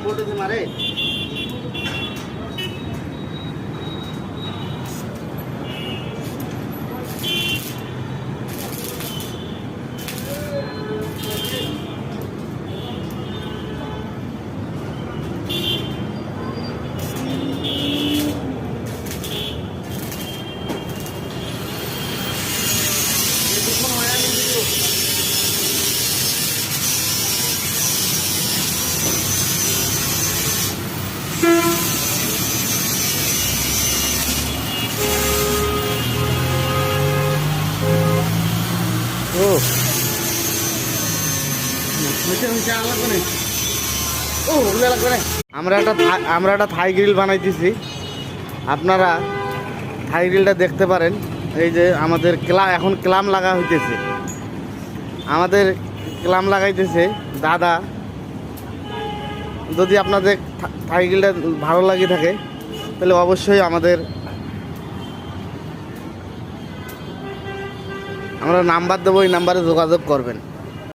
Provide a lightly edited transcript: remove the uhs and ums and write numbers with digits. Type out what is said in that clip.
बोटे से मारे আমরা একটা থাই গ্রিল বানাইতেছি। আপনারা থাই গ্রিলটা দেখতে পারেন। এই যে আমাদের এখন ক্লাম লাগা হইতেছে, আমাদের ক্লাম লাগাইতেছে দাদা। যদি আপনাদের থাই গ্রিলটা ভালো লাগে থাকে তাহলে অবশ্যই আমরা নাম্বার দেবো, এই নাম্বারে যোগাযোগ করবেন।